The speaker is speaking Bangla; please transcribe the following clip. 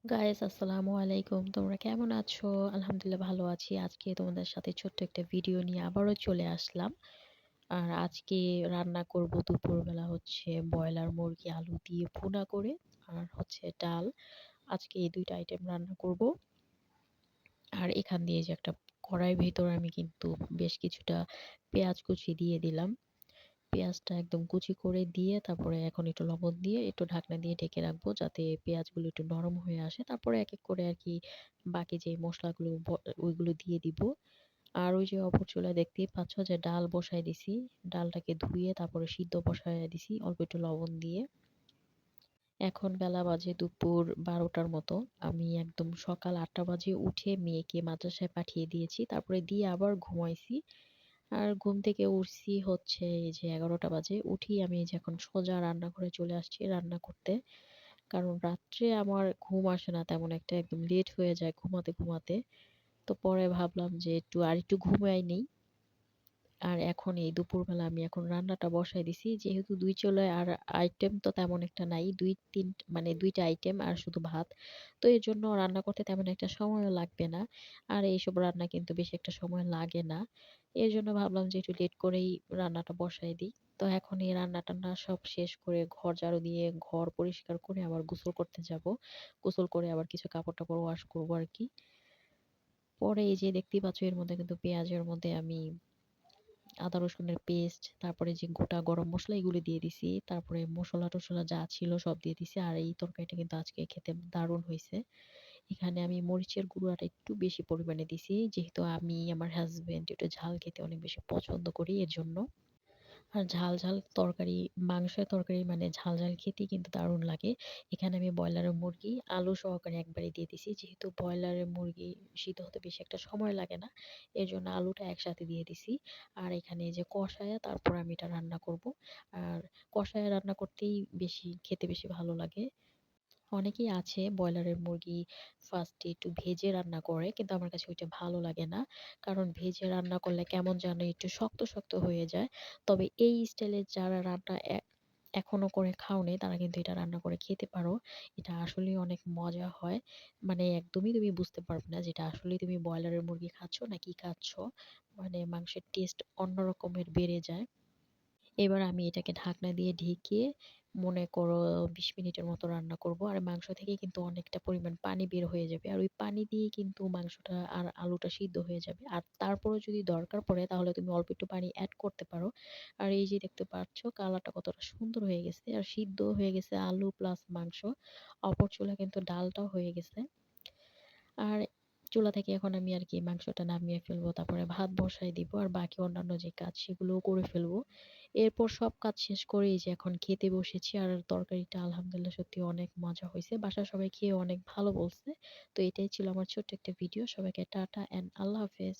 গাইস আসসালামু আলাইকুম। তোমরা কেমন আছো? আলহামদুলিল্লাহ ভালো আছি। আজকে তোমাদের সাথে ছোট্ট একটা ভিডিও নিয়ে আবারও চলে আসলাম। আর আজকে রান্না করব দুপুরবেলা হচ্ছে ব্রয়লার মুরগি আলু দিয়ে ভুনা করে আর হচ্ছে ডাল। আজকে এই ২ টা আইটেম রান্না করব। আর এখান দিয়ে যে একটা কড়াইয়ের ভেতর আমি কিন্তু বেশ কিছুটা পেঁয়াজ কুচি দিয়ে দিলাম। পেঁয়াজটা একদম কুচি করে দিয়ে তারপরে এখন একটু লবণ দিয়ে একটু ঢাকনা দিয়ে ঢেকে রাখবো যাতে পেঁয়াজগুলো একটু নরম হয়ে আসে। তারপরে এক এক করে আরকি বাকি যে মসলাগুলো ওইগুলো দিয়ে দিব। আর ওই যে অপর চুলায় দেখতেই পাচ্ছ যে ডাল বসায় দিছি। ডালটাকে ধুয়ে তারপরে সিদ্ধ বসায় দিছি অল্প একটু লবণ দিয়ে। এখন বেলা বাজে দুপুর ১২টার মতো। আমি একদম সকাল ৮টা বাজে উঠে মেয়েকে মাদ্রাসায় পাঠিয়ে দিয়েছি। তারপরে দিয়ে আবার ঘুমাইছি। আর ঘুম থেকে উঠছি হচ্ছে এই যে ১১টা বাজে। উঠি আমি এই যে এখন সোজা রান্নাঘরে চলে আসছি রান্না করতে। কারণ রাত্রে আমার ঘুম আসে না তেমন একটা, একদম লেট হয়ে যায় ঘুমাতে। তো পরে ভাবলাম যে আরেকটু ঘুমায় নেই। আর এখন এই দুপুরবেলা আমি এখন রান্নাটা বসায় দিছি। যেহেতু ২ চুলায় আর আইটেম তো তেমন একটা নাই। ২-৩ মানে ২ টা আইটেম আর শুধু ভাত। তো এজন্য রান্না করতে তেমন একটা সময়ও লাগবে না। আর এইসব রান্না কিন্তু বেশি একটা সময় লাগে না। এজন্য ভাবলাম যে একটু লেট করেই রান্নাটা বসায় দিই। তো এখন এই রান্না-টান্না সব শেষ করে ঘর ঝাড়ু দিয়ে ঘর পরিষ্কার করে আবার গোসল করতে যাবো। গোসল করে আবার কিছু কাপড়-টাপড় ওয়াশ করবো আরকি। পরে এই যে দেখতেই পাচ্ছ এর মধ্যে কিন্তু পেঁয়াজের মধ্যে আমি আদা রসুনের পেস্ট, তারপরে যে গোটা গরম মসলা এগুলো দিয়ে দিছি। তারপরে মসলা-টসলা যা ছিল সব দিয়ে দিছি। আর এই তরকারিটা কিন্তু আজকে খেতে দারুণ হইছে। এখানে আমি মরিচের গুঁড়াটা একটু বেশি পরিমাণে দিছি। যেহেতু আমি আমার হাসব্যান্ড একটু ঝাল খেতে অনেক বেশি পছন্দ করি এজন্য। আর ঝাল তরকারি, মাংসের তরকারি মানে ঝাল খেতেই কিন্তু দারুণ লাগে। এখানে আমি ব্রয়লারের মুরগি আলু সহকারে একবারে দিয়ে দিছি। যেহেতু ব্রয়লারের মুরগি সিদ্ধ হতে বেশি একটা সময় লাগে না। এজন্য আলুটা একসাথে দিয়ে দিছি। আর এখানে এই যে কষায়া তারপর আমি এটা রান্না করব। আর কষায়া রান্না করতেই খেতে বেশি ভালো লাগে। অনেকেই আছে ব্রয়লারের মুরগি ফার্স্টে একটু ভেজে রান্না করে। কিন্তু আমার কাছে ওইটা ভালো লাগে না। কারণ ভেজে রান্না করলে কেমন যেন একটু শক্ত হয়ে যায়। তবে এই স্টাইলে যারা রান্না এখনো করে খাওনি তারা কিন্তু এটা রান্না করে খেতে পারো। এটা আসলেই অনেক মজা হয়। মানে একদমই তুমি বুঝতে পারবে না যে এটা আসলেই তুমি ব্রয়লারের মুরগি খাচ্ছ না কি খাচ্ছ। মানে মাংসের টেস্ট অন্য রকমের বেড়ে যায়। এবার আমি এটাকে ঢাকনা দিয়ে ঢেকে মনে করো ২০ মিনিটের মতো রান্না করব। আর মাংস থেকে কিন্তু অনেকটা পরিমাণ পানি বের হয়ে যাবে। আর ওই পানি দিয়েই কিন্তু মাংসটা আর আলুটা সিদ্ধ হয়ে যাবে। আর তারপরেও যদি দরকার পড়ে তাহলে তুমি অল্প একটু পানি এড করতে পারো। আর এই যে দেখতে পাচ্ছ কালারটা কতটা সুন্দর হয়ে গেছে। আর সিদ্ধ হয়ে গেছে আলু প্লাস মাংস। অপর চুলায় কিন্তু ডালটাও হয়ে গেছে। আর চুলা থেকে এখন আমি আরকি মাংসটা নামিয়ে ফেলবো। তারপরে ভাত বসায় দিব। আর বাকি অন্যান্য যে কাজ সেগুলোও করে ফেলবো। এরপর সব কাজ শেষ করে এই যে এখন খেতে বসেছি। আর তরকারিটা আলহামদুলিল্লাহ সত্যি অনেক মজা হইছে। বাসার সবাই খেয়ে অনেক ভালো বলছে। তো এটাই ছিল আমার ছোট্ট একটা ভিডিও। সবাইকে টাটা অ্যান্ড আল্লাহ হাফেজ।